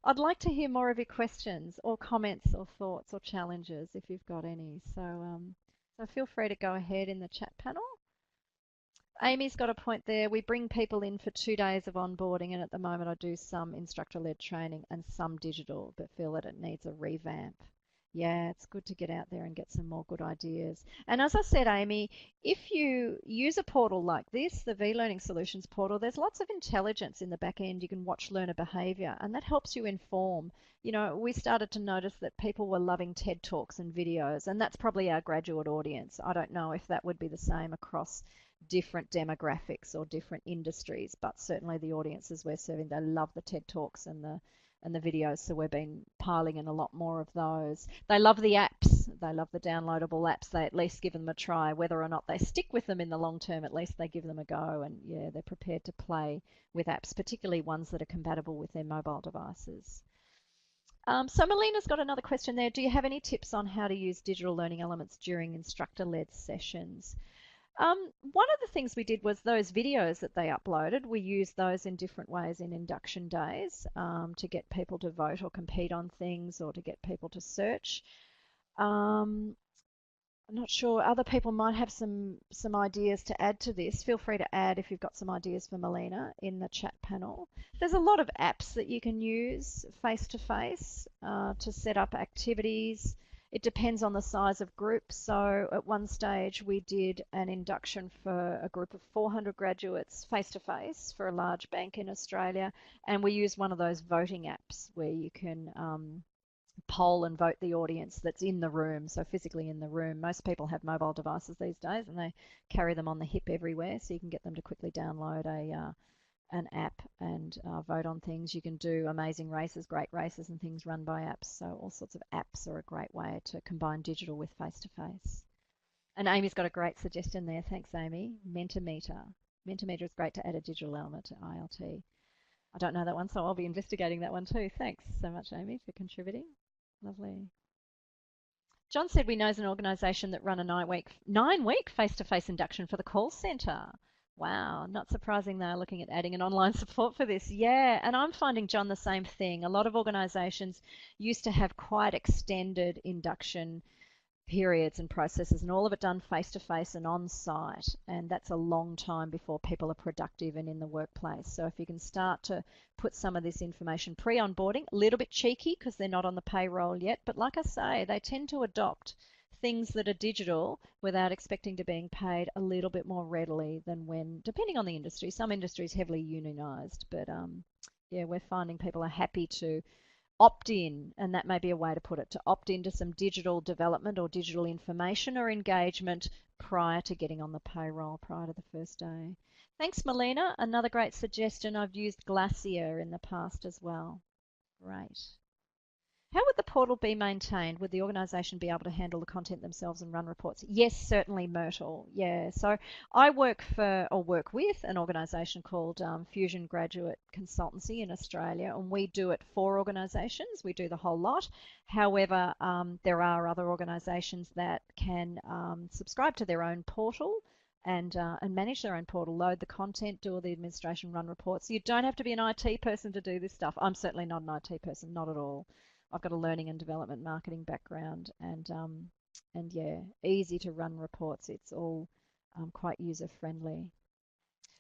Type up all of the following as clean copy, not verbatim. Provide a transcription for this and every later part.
I'd like to hear more of your questions or comments or thoughts or challenges if you've got any. So feel free to go ahead in the chat panel. Amy's got a point there. We bring people in for 2 days of onboarding, and at the moment I do some instructor-led training and some digital, but feel that it needs a revamp. Yeah, it's good to get out there and get some more good ideas. And as I said, Amy, if you use a portal like this, the vLearning Solutions portal, there's lots of intelligence in the back end. You can watch learner behavior, and that helps you inform. You know, we started to notice that people were loving TED Talks and videos, and that's probably our graduate audience. I don't know if that would be the same across different demographics or different industries, but certainly the audiences we're serving, they love the TED Talks and the videos, so we've been piling in a lot more of those. They love the apps. They love the downloadable apps. They at least give them a try. Whether or not they stick with them in the long term, at least they give them a go, and yeah, they're prepared to play with apps, particularly ones that are compatible with their mobile devices. So Melina's got another question there. Do you have any tips on how to use digital learning elements during instructor-led sessions? One of the things we did was those videos that they uploaded, we used those in different ways in induction days to get people to vote or compete on things or to get people to search. I'm not sure, other people might have some ideas to add to this. Feel free to add if you've got some ideas for Melina in the chat panel. There's a lot of apps that you can use face-to-face to set up activities. It depends on the size of group. So at one stage we did an induction for a group of 400 graduates face-to-face for a large bank in Australia, and we used one of those voting apps where you can poll and vote the audience that's in the room, so physically in the room. Most people have mobile devices these days and they carry them on the hip everywhere, so you can get them to quickly download an app and vote on things. You can do amazing races, great races and things run by apps. So all sorts of apps are a great way to combine digital with face-to-face. And Amy's got a great suggestion there. Thanks, Amy. Mentimeter. Mentimeter is great to add a digital element to ILT. I don't know that one, so I'll be investigating that one too. Thanks so much, Amy, for contributing. Lovely. John said we know an organisation that run a 9-week face-to-face induction for the call centre. Wow, not surprising they're looking at adding an online support for this. Yeah, and I'm finding, John, the same thing. A lot of organisations used to have quite extended induction periods and processes, and all of it done face to face and on site. And that's a long time before people are productive and in the workplace. So if you can start to put some of this information pre-onboarding, a little bit cheeky because they're not on the payroll yet, but like I say, they tend to adopt things that are digital without expecting to being paid a little bit more readily than when, depending on the industry. Some industries heavily unionized, but yeah, we're finding people are happy to opt in, and that may be a way to put it, to opt into some digital development or digital information or engagement prior to getting on the payroll, prior to the first day. Thanks, Melina. Another great suggestion. I've used Glacier in the past as well. Great. How would the portal be maintained? Would the organisation be able to handle the content themselves and run reports? Yes, certainly, Myrtle. Yeah, so I work for or work with an organisation called Fusion Graduate Consultancy in Australia, and we do it for organisations. We do the whole lot. However, there are other organisations that can subscribe to their own portal and manage their own portal, load the content, do all the administration, run reports. You don't have to be an IT person to do this stuff. I'm certainly not an IT person, not at all. I've got a learning and development marketing background, and yeah, easy to run reports. It's all quite user friendly.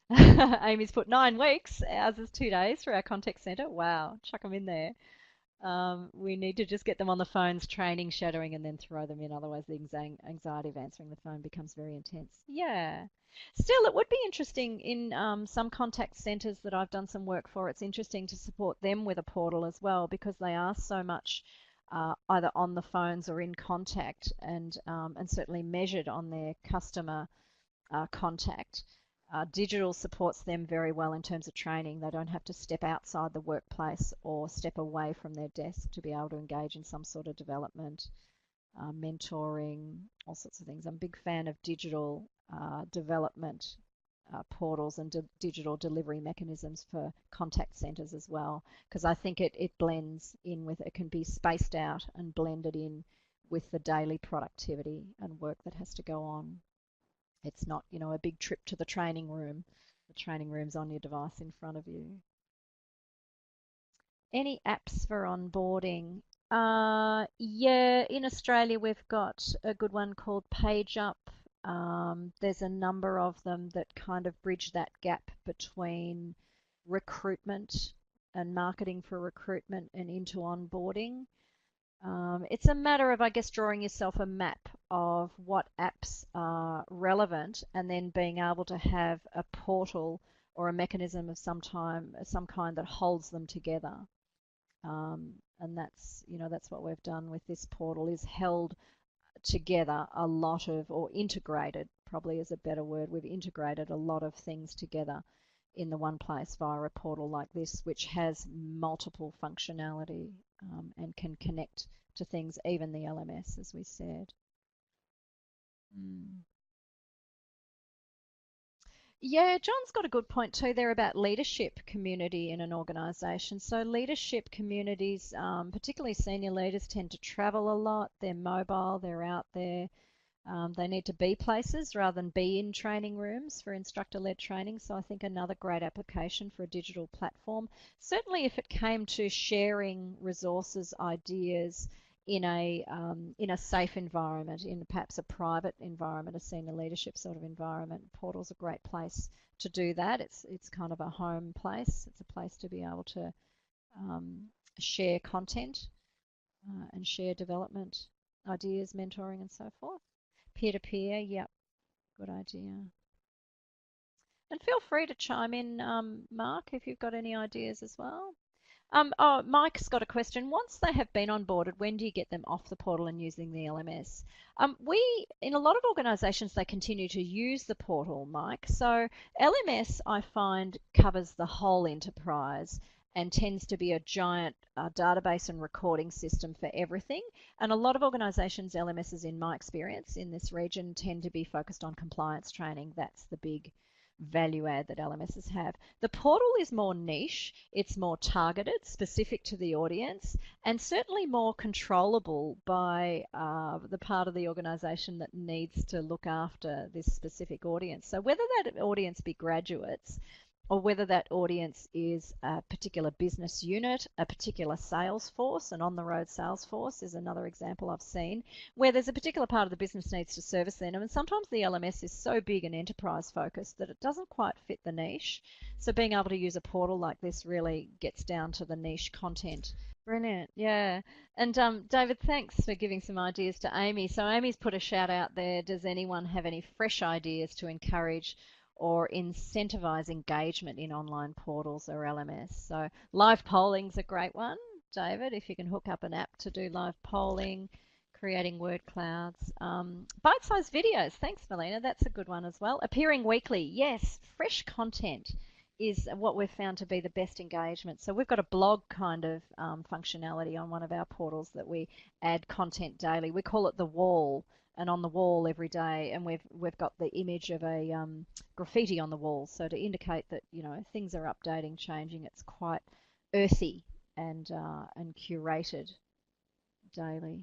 Amy's put 9 weeks. Ours is 2 days for our contact centre. Wow, chuck them in there. We need to just get them on the phones, training, shadowing, and then throw them in. Otherwise, the anxiety of answering the phone becomes very intense. Yeah. Still, it would be interesting in some contact centres that I've done some work for. It's interesting to support them with a portal as well because they are so much either on the phones or in contact, and certainly measured on their customer contact. Digital supports them very well in terms of training. They don't have to step outside the workplace or step away from their desk to be able to engage in some sort of development, mentoring, all sorts of things. I'm a big fan of digital development portals and digital delivery mechanisms for contact centres as well, because I think it blends in with, it can be spaced out and blended in with the daily productivity and work that has to go on. It's not, you know, a big trip to the training room. The training room's on your device in front of you. Any apps for onboarding? Yeah, in Australia we've got a good one called PageUp. There's a number of them that kind of bridge that gap between recruitment and marketing for recruitment and into onboarding. It's a matter of, I guess, drawing yourself a map of what apps are relevant and then being able to have a portal or a mechanism of some kind that holds them together. And that's what we've done with this portal is held together a lot of, or integrated, probably is a better word. We've integrated a lot of things together in the one place via a portal like this, which has multiple functionality and can connect to things, even the LMS, as we said. Mm. Yeah, John's got a good point too there about leadership community in an organisation. So leadership communities, particularly senior leaders, tend to travel a lot. They're mobile, they're out there. They need to be places rather than be in training rooms for instructor-led training. So I think another great application for a digital platform. Certainly if it came to sharing resources, ideas in a safe environment, in perhaps a private environment, a senior leadership sort of environment, Portal's a great place to do that. It's kind of a home place. It's a place to be able to um, share content and share development ideas, mentoring, and so forth. Peer-to-peer, yep, good idea. And feel free to chime in, Mark, if you've got any ideas as well. Oh, Mike's got a question. Once they have been onboarded, when do you get them off the portal and using the LMS? In a lot of organisations, they continue to use the portal, Mike. So LMS, I find, covers the whole enterprise and tends to be a giant database and recording system for everything. And a lot of organisations, LMSs, in my experience in this region, tend to be focused on compliance training. That's the big value add that LMSs have. The portal is more niche, it's more targeted, specific to the audience, and certainly more controllable by the part of the organisation that needs to look after this specific audience. So whether that audience be graduates or whether that audience is a particular business unit, a particular sales force, an on-the-road sales force is another example I've seen, where there's a particular part of the business needs to service them. And sometimes the LMS is so big and enterprise focused that it doesn't quite fit the niche. So being able to use a portal like this really gets down to the niche content. Brilliant, yeah. And David, thanks for giving some ideas to Amy. So Amy's put a shout out there. Does anyone have any fresh ideas to encourage or incentivize engagement in online portals or LMS? So live polling's a great one, David, if you can hook up an app to do live polling, creating word clouds. Bite-sized videos, thanks Melina, that's a good one as well. Appearing weekly, yes, fresh content is what we've found to be the best engagement. So we've got a blog kind of functionality on one of our portals that we add content daily. We call it the wall, and on the wall every day, and we've got the image of a graffiti on the wall, so to indicate that things are updating, changing. It's quite earthy and curated daily.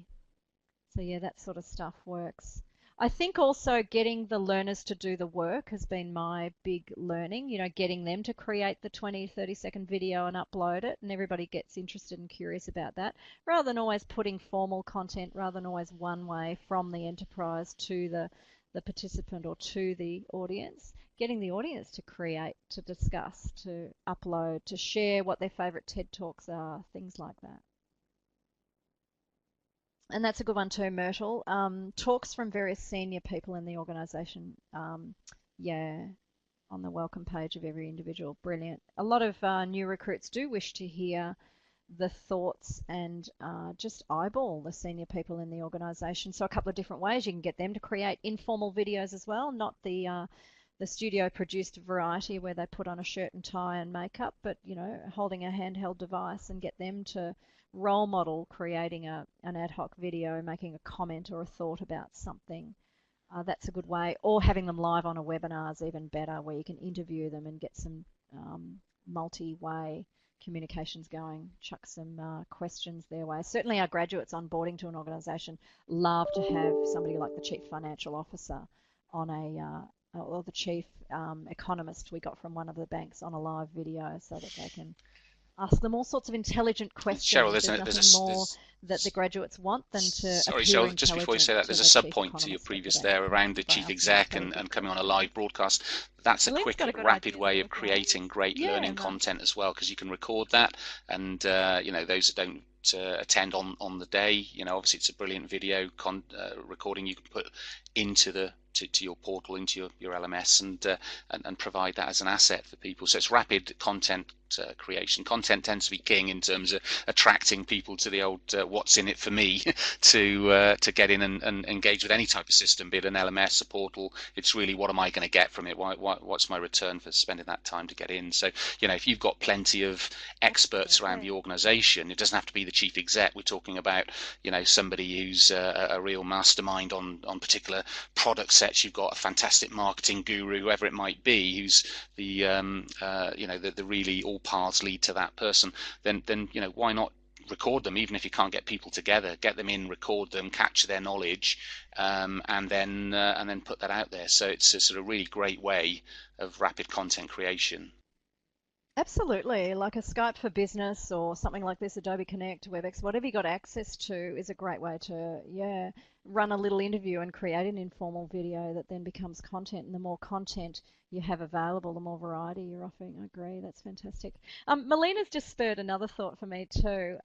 So yeah, that sort of stuff works. I think also getting the learners to do the work has been my big learning, getting them to create the 20, 30-second video and upload it, and everybody gets interested and curious about that, rather than always putting formal content, rather than always one way from the enterprise to the participant or to the audience. Getting the audience to create, to discuss, to upload, to share what their favourite TED Talks are, things like that. And that's a good one too, Myrtle. Talks from various senior people in the organisation. Yeah, on the welcome page of every individual. Brilliant. A lot of new recruits do wish to hear the thoughts and just eyeball the senior people in the organisation. So a couple of different ways you can get them to create informal videos as well, not the studio produced variety where they put on a shirt and tie and makeup, but holding a handheld device and get them to role model creating an ad hoc video, making a comment or a thought about something. That's a good way. Or having them live on a webinar is even better, where you can interview them and get some multi-way communications going, chuck some questions their way. Certainly our graduates onboarding to an organisation love to have somebody like the Chief Financial Officer on or the Chief Economist we got from one of the banks on a live video so that they can ask them all sorts of intelligent Cheryl, questions. There's nothing more that the graduates want than to sorry, appear Cheryl, just before you say intelligent that, to there's a the sub chief point to your economist at the previous bank there around the because they chief are so exec intelligent. and coming on a live broadcast. That's a Malena's got a quick, good rapid idea way there of as well. creating great Yeah, learning nice. content as well, because you can record that, and those that don't attend on the day, obviously it's a brilliant video recording you can put into to your portal, into your LMS, and provide that as an asset for people. So it's rapid content creation. Content tends to be king in terms of attracting people to the old what's in it for me to get in and engage with any type of system, be it an LMS, a portal. It's really, what am I going to get from it? What's my return for spending that time to get in? So, if you've got plenty of experts around the Absolutely. organization, it doesn't have to be the chief exec. We're talking about, somebody who's a real mastermind on particular product sets. You've got a fantastic marketing guru, whoever it might be, who's the really all paths lead to that person. Then why not record them? Even if you can't get people together, get them in, record them, capture their knowledge, and then put that out there. So it's a sort of really great way of rapid content creation. Absolutely. Like a Skype for Business or something like this, Adobe Connect, WebEx, whatever you got access to is a great way to, yeah, run a little interview and create an informal video that then becomes content. And the more content you have available, the more variety you're offering. I agree. That's fantastic. Melina's just spurred another thought for me too.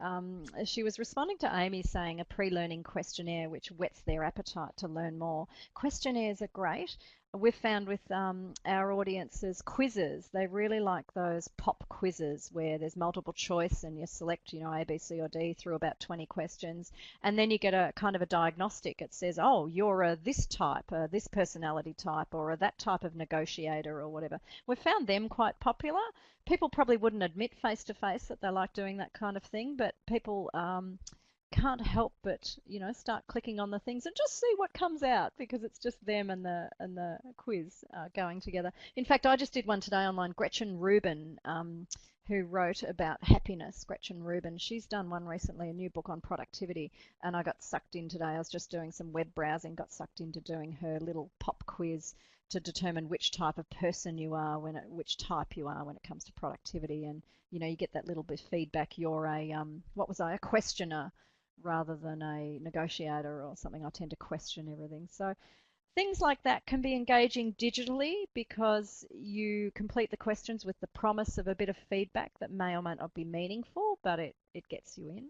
She was responding to Amy saying a pre-learning questionnaire which whets their appetite to learn more. Questionnaires are great. We've found with our audiences quizzes, they really like those pop quizzes where there's multiple choice and you select, A, B, C, or D through about 20 questions. And then you get a kind of a diagnostic. It says, oh, you're a this type, this personality type, or a that type of negotiator or whatever. We've found them quite popular. People probably wouldn't admit face to face that they like doing that kind of thing, but people can't help but start clicking on the things and just see what comes out because it's just them and the quiz going together. In fact, I just did one today online. Gretchen Rubin, who wrote about happiness. Gretchen Rubin, she's done one recently, a new book on productivity, and I got sucked in today. I was just doing some web browsing, got sucked into doing her little pop quiz to determine which type of person you are which type you are when it comes to productivity. And you get that little bit of feedback. You're a questioner rather than a negotiator or something. I tend to question everything. So things like that can be engaging digitally because you complete the questions with the promise of a bit of feedback that may or may not be meaningful, but it gets you in.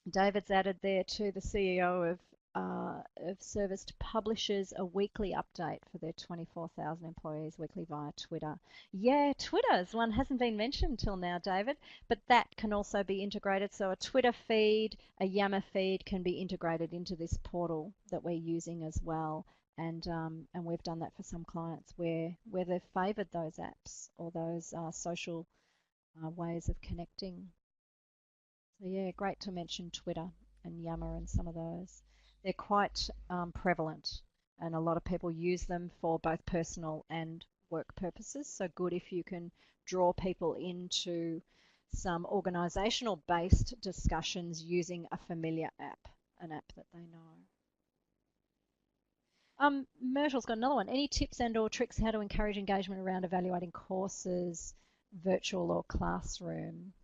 David's added there to the CEO of Serviced publishes a weekly update for their 24,000 employees weekly via Twitter. Yeah, Twitter's one hasn't been mentioned till now, David, but that can also be integrated. So a Twitter feed, a Yammer feed can be integrated into this portal that we're using as well. And we've done that for some clients where they've favoured those apps or those social ways of connecting. So yeah, great to mention Twitter and Yammer and some of those. They're quite prevalent and a lot of people use them for both personal and work purposes. So good if you can draw people into some organisational based discussions using a familiar app, an app that they know. Myrtle's got another one. Any tips and or tricks how to encourage engagement around evaluating courses, virtual or classroom?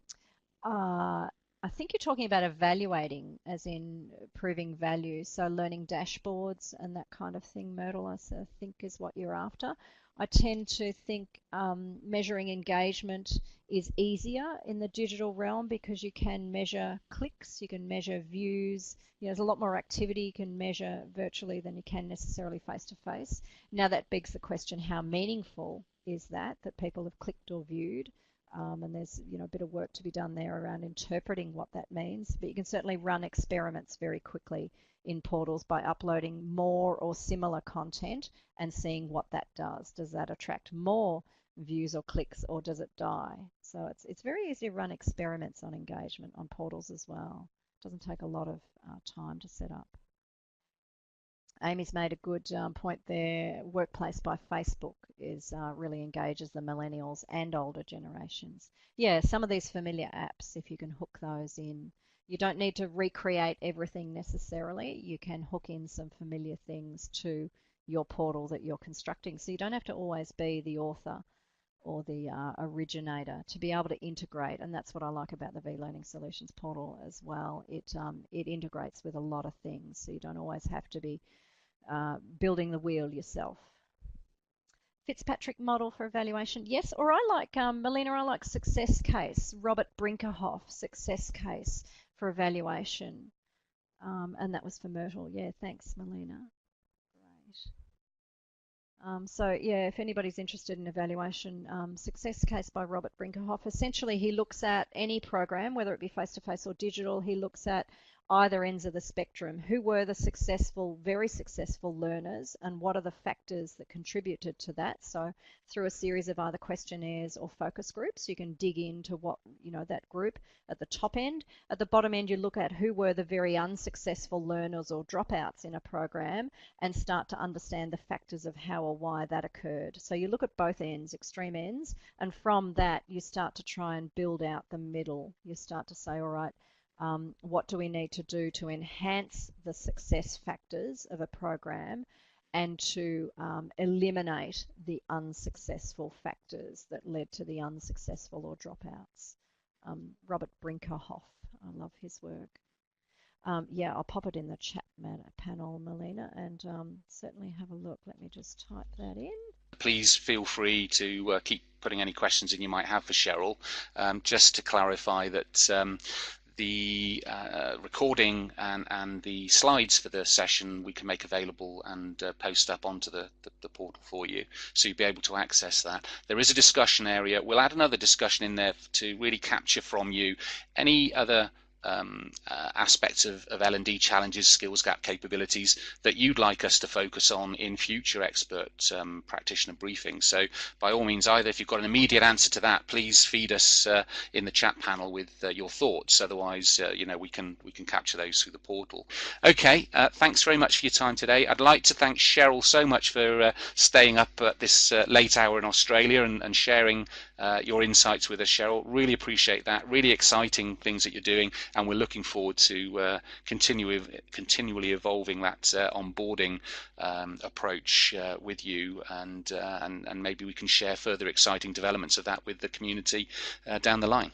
Uh, I think you're talking about evaluating, as in proving value. So learning dashboards and that kind of thing, Myrtle, think is what you're after. I tend to think measuring engagement is easier in the digital realm because you can measure clicks, you can measure views. There's a lot more activity you can measure virtually than you can necessarily face to face. Now that begs the question, how meaningful is that people have clicked or viewed? And there's a bit of work to be done there around interpreting what that means. But you can certainly run experiments very quickly in portals by uploading more or similar content and seeing what that does. Does that attract more views or clicks, or does it die? So it's very easy to run experiments on engagement on portals as well. It doesn't take a lot of time to set up. Amy's made a good point there. Workplace by Facebook is really engages the millennials and older generations. Yeah, some of these familiar apps, if you can hook those in, you don't need to recreate everything necessarily. You can hook in some familiar things to your portal that you're constructing. So you don't have to always be the author or the originator to be able to integrate. And that's what I like about the vLearning Solutions portal as well. It integrates with a lot of things, so you don't always have to be building the wheel yourself. Fitzpatrick model for evaluation, yes. Or I like, Melina, I like success case, Robert Brinkerhoff success case for evaluation. And that was for Myrtle. Yeah, thanks, Melina. Great. So yeah, if anybody's interested in evaluation, success case by Robert Brinkerhoff. Essentially, he looks at any program, whether it be face-to-face or digital. He looks at either ends of the spectrum. Who were the successful, very successful learners, and what are the factors that contributed to that? So through a series of either questionnaires or focus groups, you can dig into what, that group at the top end. At the bottom end, you look at who were the very unsuccessful learners or dropouts in a program and start to understand the factors of how or why that occurred. So you look at both ends, extreme ends, and from that you start to try and build out the middle. You start to say, all right, what do we need to do to enhance the success factors of a program and to eliminate the unsuccessful factors that led to the unsuccessful or dropouts? Robert Brinkerhoff, I love his work. Yeah, I'll pop it in the chat panel, Melina, and certainly have a look. Let me just type that in. Please feel free to keep putting any questions in you might have for Cheryl. Just to clarify that the recording and the slides for the session we can make available and post up onto the portal for you, so you'll be able to access that. There is a discussion area. We'll add another discussion in there to really capture from you any other aspects of L&D challenges, skills gap, capabilities that you'd like us to focus on in future expert practitioner briefings. So by all means, either if you've got an immediate answer to that, please feed us in the chat panel with your thoughts. Otherwise, we can capture those through the portal. Okay, thanks very much for your time today. I'd like to thank Cheryl so much for staying up at this late hour in Australia and sharing your insights with us, Cheryl. Really appreciate that. Really exciting things that you're doing, and we're looking forward to continually evolving that onboarding approach with you, and maybe we can share further exciting developments of that with the community down the line.